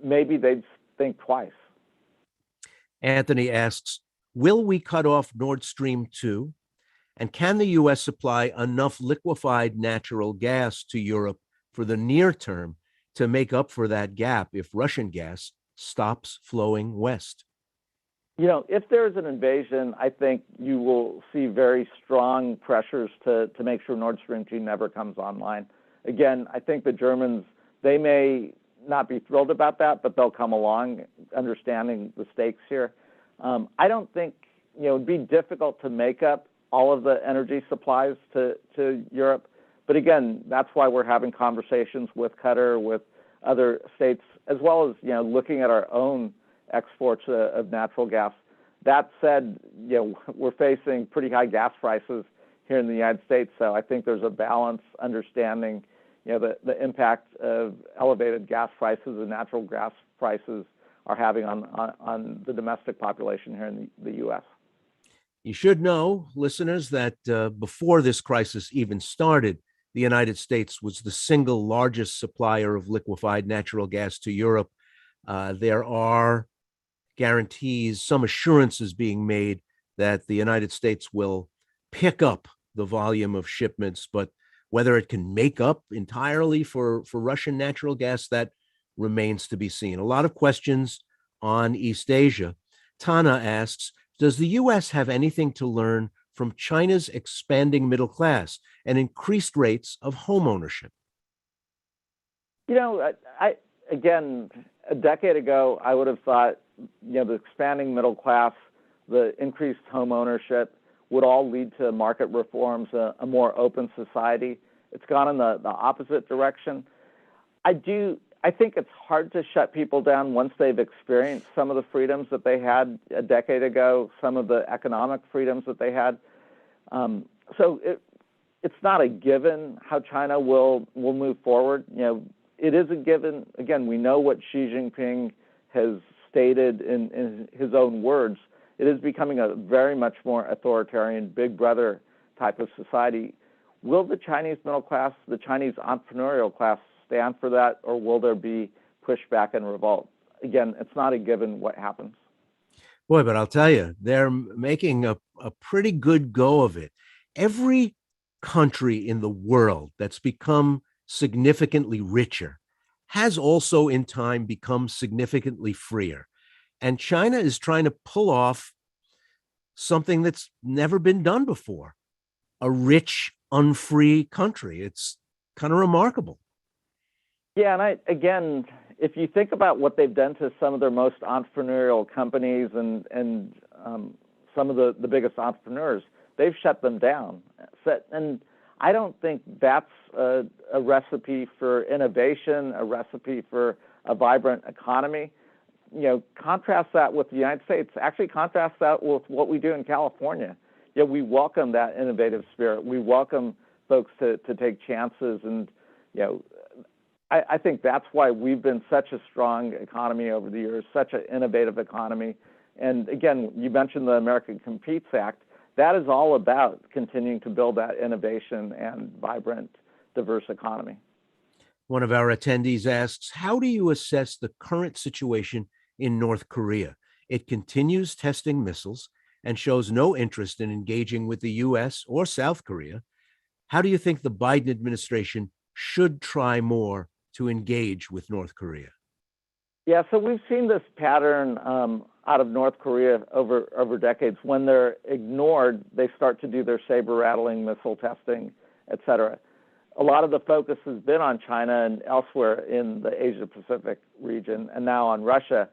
maybe they'd think twice. Anthony asks, will we cut off Nord Stream 2? And can the U.S. supply enough liquefied natural gas to Europe for the near term to make up for that gap if Russian gas stops flowing west? If there's an invasion, I think you will see very strong pressures to make sure Nord Stream 2 never comes online. Again, I think the Germans, they may not be thrilled about that, but they'll come along understanding the stakes here. I don't think, it'd be difficult to make up all of the energy supplies to Europe. But again, that's why we're having conversations with Qatar, with other states, as well as, looking at our own exports of natural gas. That said, we're facing pretty high gas prices here in the United States. So I think there's a balance understanding, the impact of elevated gas prices and natural gas prices are having on the domestic population here in the U.S. You should know, listeners, that before this crisis even started, the United States was the single largest supplier of liquefied natural gas to Europe. There are guarantees, some assurances being made that the United States will pick up the volume of shipments, but whether it can make up entirely for Russian natural gas, that remains to be seen. A lot of questions on East Asia. Tana asks, does the U.S. have anything to learn from China's expanding middle class and increased rates of home ownership? Again, a decade ago, I would have thought, the expanding middle class, the increased home ownership would all lead to market reforms, a more open society. It's gone in the opposite direction. I think it's hard to shut people down once they've experienced some of the freedoms that they had a decade ago, some of the economic freedoms that they had. So it's not a given how China will move forward. It is a given. Again, we know what Xi Jinping has stated in his own words. It is becoming a very much more authoritarian, big brother type of society. Will the Chinese middle class, the Chinese entrepreneurial class stand for that, or will there be pushback and revolt? Again, it's not a given what happens. Boy, but I'll tell you, they're making a pretty good go of it. Every country in the world that's become significantly richer has also in time become significantly freer. And China is trying to pull off something that's never been done before, a rich, unfree country. It's kind of remarkable. Yeah, and again, if you think about what they've done to some of their most entrepreneurial companies and some of the biggest entrepreneurs, they've shut them down. And I don't think that's a recipe for innovation, a recipe for a vibrant economy. Contrast that with the United States. Actually, contrast that with what we do in California. We welcome that innovative spirit. We welcome folks to take chances, and I think that's why we've been such a strong economy over the years, such an innovative economy. And again, you mentioned the American Competes Act. That is all about continuing to build that innovation and vibrant, diverse economy. One of our attendees asks, how do you assess the current situation in North Korea? It continues testing missiles and shows no interest in engaging with the U.S. or South Korea. How do you think the Biden administration should try more to engage with North Korea? Yeah, so we've seen this pattern out of North Korea over decades. When they're ignored, they start to do their saber-rattling missile testing, et cetera. A lot of the focus has been on China and elsewhere in the Asia-Pacific region, and now on Russia.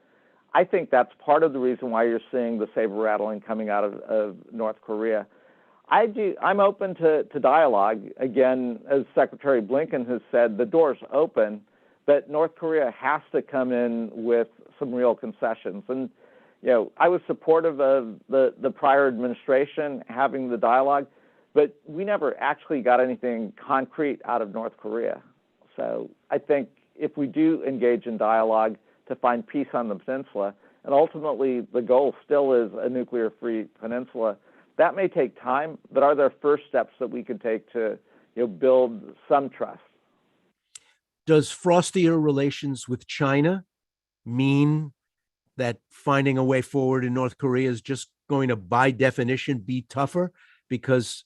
I think that's part of the reason why you're seeing the saber-rattling coming out of North Korea. I'm open to dialogue. Again, as Secretary Blinken has said, the door's open, but North Korea has to come in with some real concessions. And, I was supportive of the prior administration having the dialogue, but we never actually got anything concrete out of North Korea. So I think if we do engage in dialogue to find peace on the peninsula, and ultimately the goal still is a nuclear-free peninsula, that may take time, but are there first steps that we could take to build some trust? Does frostier relations with China mean that finding a way forward in North Korea is just going to, by definition, be tougher because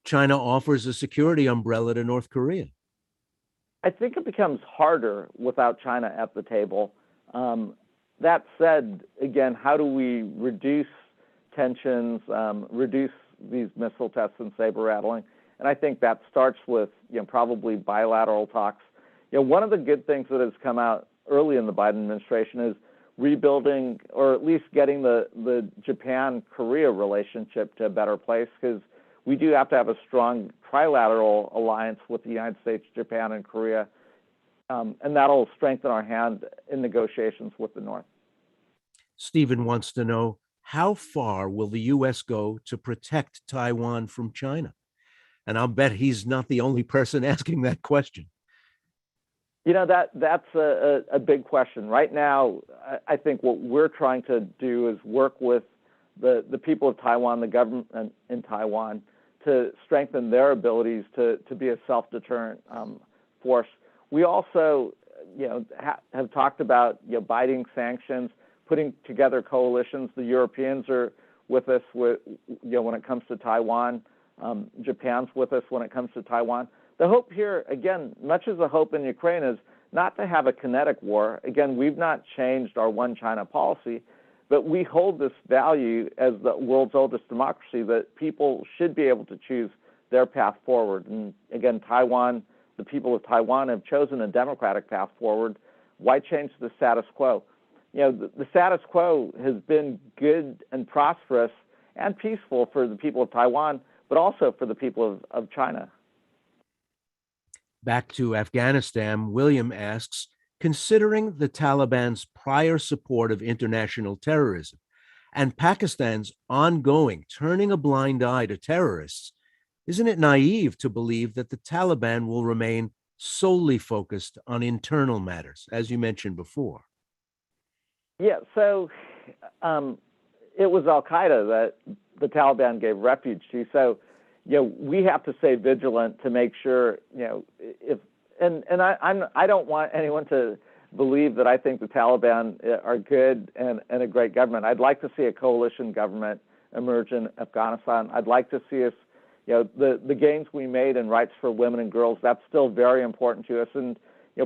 China offers a security umbrella to North Korea? I think it becomes harder without China at the table. That said, again, how do we reduce tensions, reduce these missile tests and saber rattling? And I think that starts with probably bilateral talks. One of the good things that has come out early in the Biden administration is rebuilding, or at least getting the Japan-Korea relationship to a better place, because we do have to have a strong trilateral alliance with the United States, Japan, and Korea, and that'll strengthen our hand in negotiations with the North. Stephen wants to know, how far will the U.S. go to protect Taiwan from China? And I'll bet he's not the only person asking that question. That's a big question. Right now, I think what we're trying to do is work with the people of Taiwan, the government in Taiwan, to strengthen their abilities to be a self-deterrent force. We also, have talked about biting sanctions, putting together coalitions. The Europeans are with us when it comes to Taiwan. Japan's with us when it comes to Taiwan. The hope here, again, much as the hope in Ukraine, is not to have a kinetic war. Again, we've not changed our one China policy, but we hold this value as the world's oldest democracy that people should be able to choose their path forward. And again, Taiwan, the people of Taiwan have chosen a democratic path forward. Why change the status quo? The status quo has been good and prosperous and peaceful for the people of Taiwan, but also for the people of China. Back to Afghanistan, William asks, considering the Taliban's prior support of international terrorism and Pakistan's ongoing turning a blind eye to terrorists, isn't it naive to believe that the Taliban will remain solely focused on internal matters, as you mentioned before? Yeah, so it was Al-Qaeda that the Taliban gave refuge to. So, we have to stay vigilant to make sure, I don't want anyone to believe that I think the Taliban are good and a great government. I'd like to see a coalition government emerge in Afghanistan. I'd like to see us, the gains we made in rights for women and girls, that's still very important to us. And,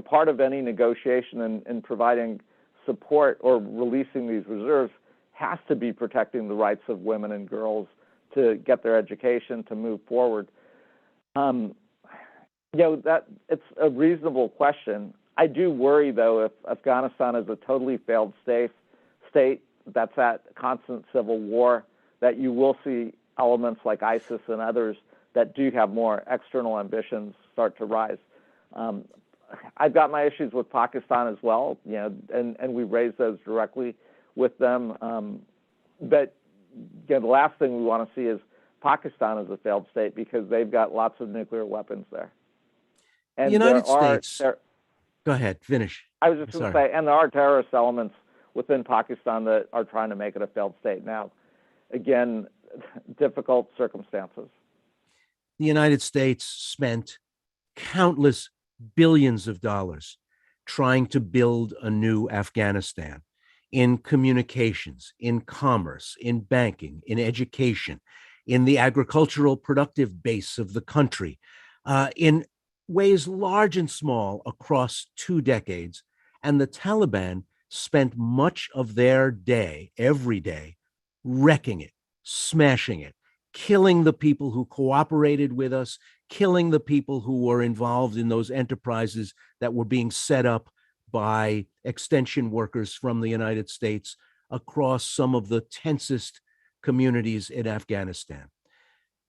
part of any negotiation and providing support or releasing these reserves has to be protecting the rights of women and girls to get their education, to move forward. That it's a reasonable question. I do worry, though, if Afghanistan is a totally failed state that's at constant civil war, that you will see elements like ISIS and others that do have more external ambitions start to rise. I've got my issues with Pakistan as well, and we raised those directly with them. But the last thing we want to see is Pakistan as a failed state, because they've got lots of nuclear weapons there. And the United States. Go ahead, finish. I was just going to say, and there are terrorist elements within Pakistan that are trying to make it a failed state now. Again, difficult circumstances. The United States spent countless billions of dollars trying to build a new Afghanistan in communications, in commerce, in banking, in education, in the agricultural productive base of the country, in ways large and small across 2 decades. And the Taliban spent much of their day, every day, wrecking it, smashing it, killing the people who cooperated with us, killing the people who were involved in those enterprises that were being set up by extension workers from the United States across some of the tensest communities in Afghanistan.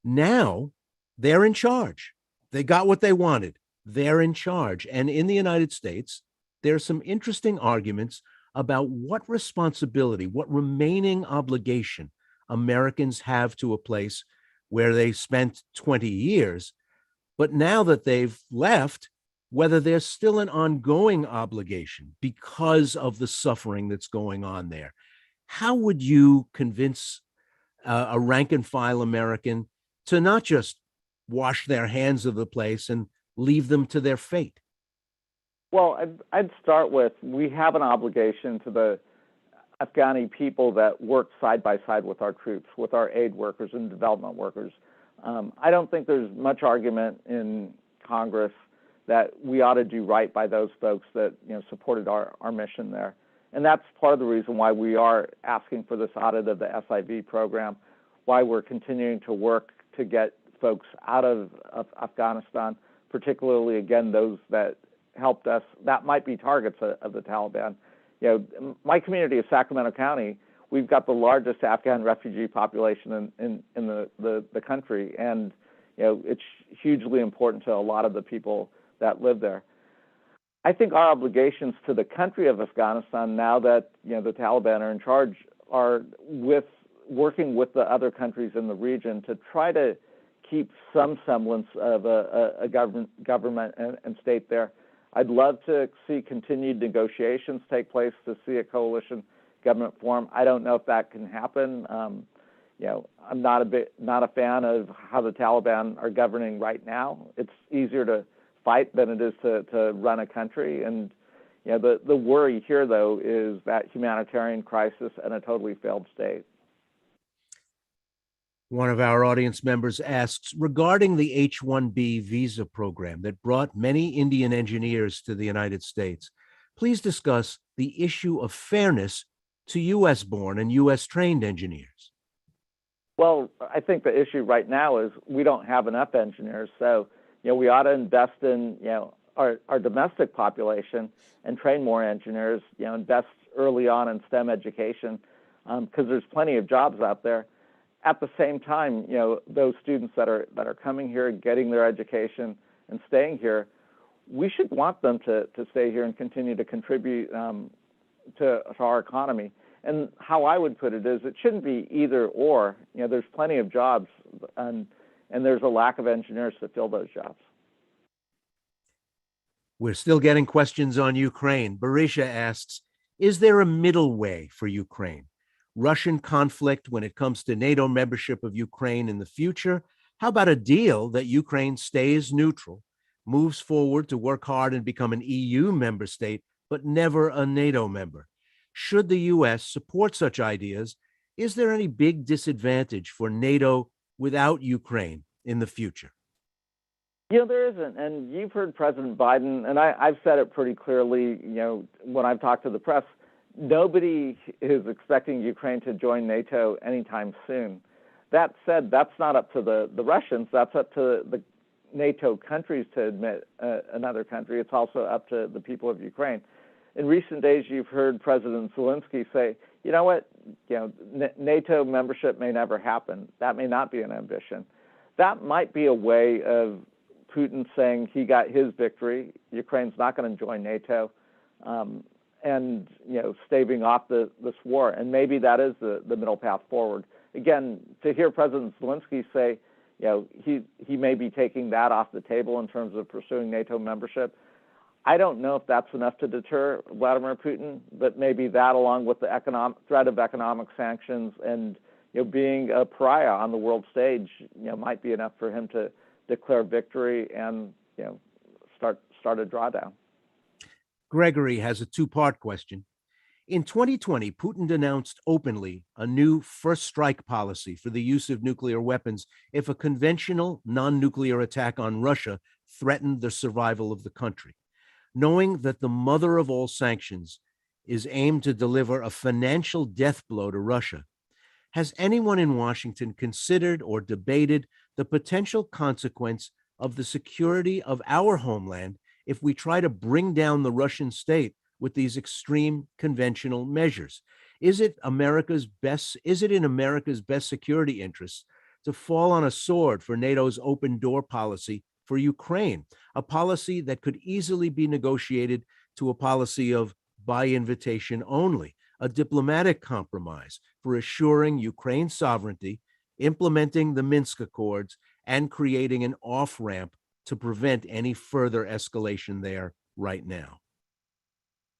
Now they're in charge. They got what they wanted. They're in charge. And in the United States, there's some interesting arguments about what responsibility, what remaining obligation Americans have to a place where they spent 20 years. But now that they've left, whether there's still an ongoing obligation because of the suffering that's going on there. How would you convince a rank and file American to not just wash their hands of the place and leave them to their fate? Well, I'd start with, we have an obligation to the Afghani people that work side by side with our troops, with our aid workers and development workers. I don't think there's much argument in Congress that we ought to do right by those folks that supported our mission there. And that's part of the reason why we are asking for this audit of the SIV program, why we're continuing to work to get folks out of Afghanistan, particularly, again, those that helped us, that might be targets of the Taliban. My community of Sacramento County, we've got the largest Afghan refugee population in the country, and it's hugely important to a lot of the people that live there. I think our obligations to the country of Afghanistan, now that the Taliban are in charge, are working with the other countries in the region to try to keep some semblance of a government and state there. I'd love to see continued negotiations take place, to see a coalition government form. I don't know if that can happen. I'm not a fan of how the Taliban are governing right now. It's easier to fight than it is to run a country. And the worry here, though, is that humanitarian crisis and a totally failed state. One of our audience members asks, regarding the H-1B visa program that brought many Indian engineers to the United States, please discuss the issue of fairness to U.S.-born and U.S.-trained engineers. Well, I think the issue right now is we don't have enough engineers. So, we ought to invest in, our domestic population and train more engineers, invest early on in STEM education, because there's plenty of jobs out there. At the same time, those students that are coming here, getting their education and staying here, we should want them to stay here and continue to contribute to our economy. And how I would put it is, it shouldn't be either or. There's plenty of jobs, and there's a lack of engineers to fill those jobs. We're still getting questions on Ukraine. Barisha asks, is there a middle way for Ukraine? Russian conflict when it comes to NATO membership of Ukraine in the future? How about a deal that Ukraine stays neutral, moves forward to work hard and become an EU member state, but never a NATO member? Should the U.S. support such ideas, is there any big disadvantage for NATO without Ukraine in the future? There isn't. And you've heard President Biden, and I've said it pretty clearly, when I've talked to the press, nobody is expecting Ukraine to join NATO anytime soon. That said, that's not up to the Russians. That's up to the NATO countries to admit another country. It's also up to the people of Ukraine. In recent days, you've heard President Zelensky say, you know what, NATO membership may never happen. That may not be an ambition. That might be a way of Putin saying he got his victory. Ukraine's not going to join NATO. And staving off this war, and maybe that is the middle path forward. Again, to hear President Zelensky say, he may be taking that off the table in terms of pursuing NATO membership. I don't know if that's enough to deter Vladimir Putin, but maybe that, along with the threat of economic sanctions and being a pariah on the world stage, might be enough for him to declare victory and start a drawdown. Gregory has a two-part question. In 2020, Putin denounced openly a new first strike policy for the use of nuclear weapons if a conventional non-nuclear attack on Russia threatened the survival of the country. Knowing that the mother of all sanctions is aimed to deliver a financial death blow to Russia, has anyone in Washington considered or debated the potential consequence of the security of our homeland if we try to bring down the Russian state with these extreme conventional measures? Is it in America's best security interests to fall on a sword for NATO's open door policy for Ukraine, a policy that could easily be negotiated to a policy of by invitation only, a diplomatic compromise for assuring Ukraine's sovereignty, implementing the Minsk Accords, and creating an off-ramp to prevent any further escalation there right now?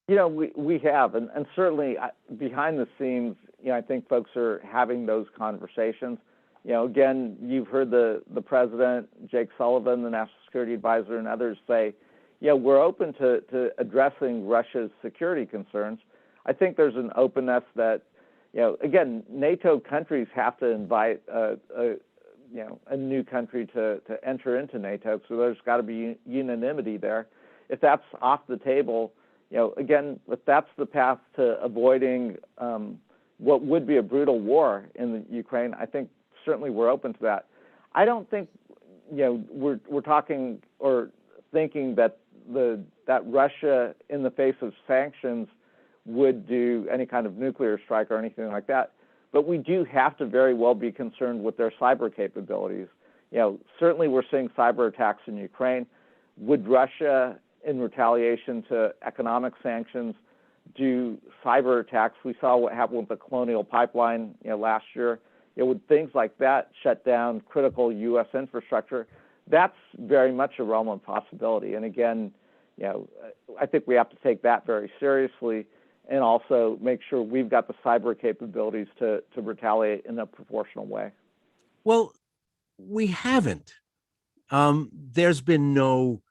We have, and certainly behind the scenes, I think folks are having those conversations. Again, you've heard the president, Jake Sullivan, the national security advisor, and others say, we're open to addressing Russia's security concerns. I think there's an openness that, again, NATO countries have to invite a new country to enter into NATO, so there's got to be unanimity there. If that's off the table, again, if that's the path to avoiding what would be a brutal war in the Ukraine, I think certainly we're open to that. I don't think, we're talking or thinking that that Russia, in the face of sanctions, would do any kind of nuclear strike or anything like that. But we do have to very well be concerned with their cyber capabilities. Certainly we're seeing cyber attacks in Ukraine. Would Russia, in retaliation to economic sanctions, do cyber attacks? We saw what happened with the Colonial Pipeline, last year. Would things like that shut down critical U.S. infrastructure? That's very much a realm of possibility. And again, I think we have to take that very seriously, and also make sure we've got the cyber capabilities to retaliate in a proportional way. Well, we haven't. There's been no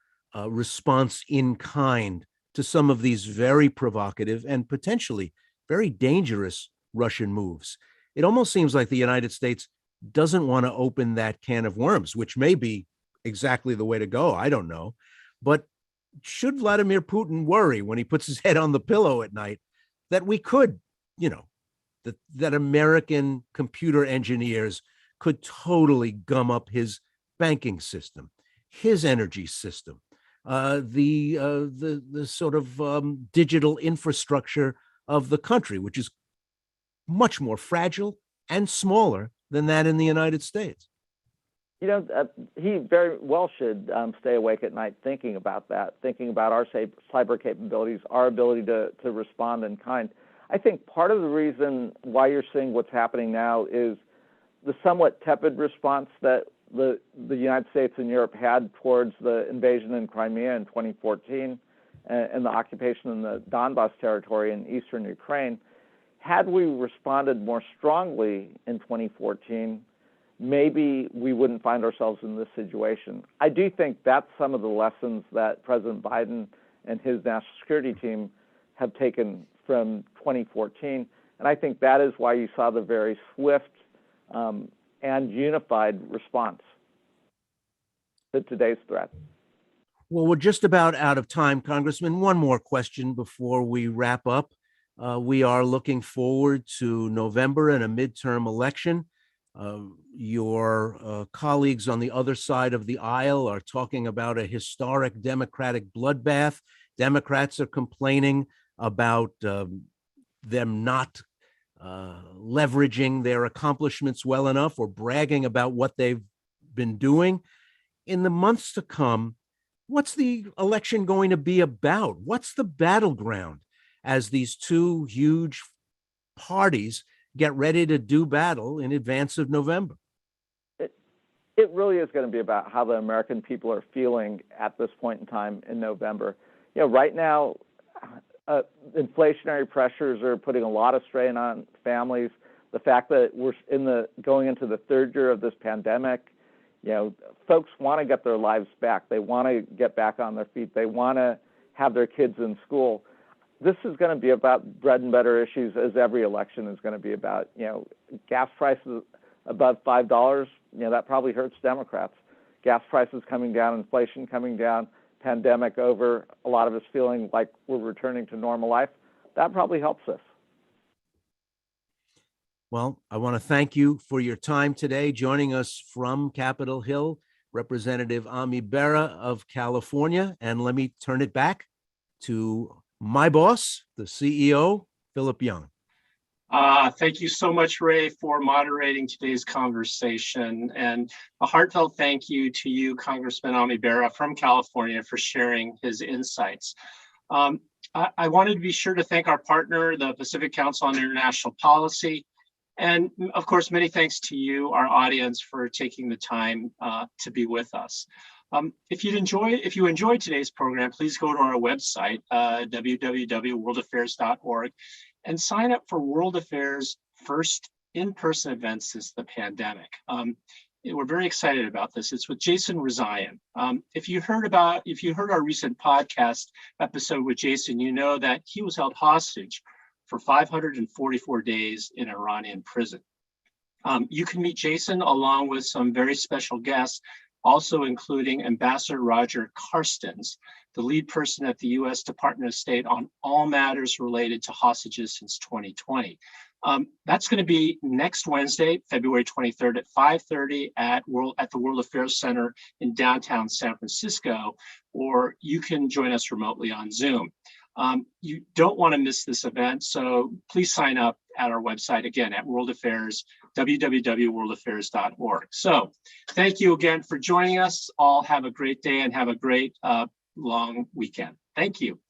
response in kind to some of these very provocative and potentially very dangerous Russian moves. It almost seems like the United States doesn't want to open that can of worms, which may be exactly the way to go. I don't know. But should Vladimir Putin worry when he puts his head on the pillow at night that we could, that American computer engineers could totally gum up his banking system, his energy system, the sort of digital infrastructure of the country, which is much more fragile and smaller than that in the United States? He very well should stay awake at night thinking about that, thinking about our cyber capabilities, our ability to respond in kind. I think part of the reason why you're seeing what's happening now is the somewhat tepid response that the United States and Europe had towards the invasion in Crimea in 2014 and the occupation in the Donbas territory in eastern Ukraine. Had we responded more strongly in 2014, maybe we wouldn't find ourselves in this situation. I do think that's some of the lessons that President Biden and his national security team have taken from 2014. And I think that is why you saw the very swift and unified response to today's threat. Well, we're just about out of time, Congressman. One more question before we wrap up. We are looking forward to November and a midterm election. Your colleagues on the other side of the aisle are talking about a historic Democratic bloodbath. Democrats are complaining about them not leveraging their accomplishments well enough or bragging about what they've been doing. In the months to come, what's the election going to be about? What's the battleground as these two huge parties get ready to do battle in advance of November? It really is going to be about how the American people are feeling at this point in time in November. Right now, inflationary pressures are putting a lot of strain on families. The fact that we're going into the third year of this pandemic, folks want to get their lives back. They want to get back on their feet. They want to have their kids in school. This is going to be about bread and butter issues, as every election is going to be about. Gas prices above $5, that probably hurts Democrats. Gas prices coming down, inflation coming down, pandemic over, a lot of us feeling like we're returning to normal life, that probably helps us. Well, I want to thank you for your time today. Joining us from Capitol Hill, Representative Ami Bera of California. And let me turn it back to my boss, the CEO, Philip Young. Thank you so much, Ray, for moderating today's conversation. And a heartfelt thank you to you, Congressman Ami Bera from California, for sharing his insights. I wanted to be sure to thank our partner, the Pacific Council on International Policy. And of course, many thanks to you, our audience, for taking the time to be with us. If you enjoyed today's program, please go to our website, www.worldaffairs.org, and sign up for World Affairs' first in-person event since the pandemic. We're very excited about this. It's with Jason Rezaian. If you heard our recent podcast episode with Jason, you know that he was held hostage for 544 days in Iranian prison. You can meet Jason along with some very special guests, also including Ambassador Roger Carstens, the lead person at the U.S. Department of State on all matters related to hostages since 2020. That's going to be next Wednesday, February 23rd at 5:30 at the World Affairs Center in downtown San Francisco, or you can join us remotely on Zoom. You don't want to miss this event, so please sign up at our website, again, at World Affairs, www.worldaffairs.org. So thank you again for joining us. All have a great day and have a great long weekend. Thank you.